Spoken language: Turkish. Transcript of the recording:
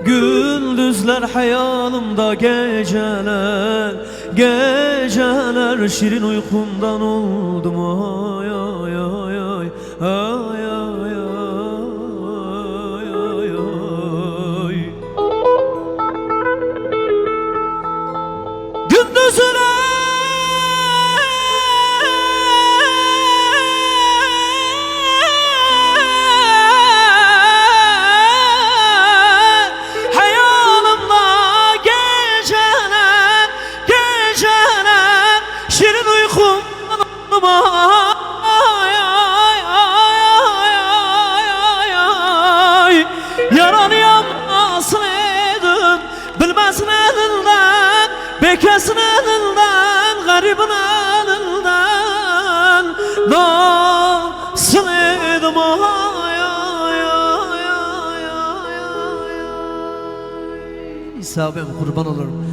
Gündüzler hayalimda geceler, geceler şirin uykumdan oldum. Ay ay ay ay ay ay ay ay. Gündüzler yaranıyam nasıl edin bilmezsin elinden, bekesin elinden, garibin elinden nasıl edin ay ay ay ay ay ay. İsa ben kurban olurum.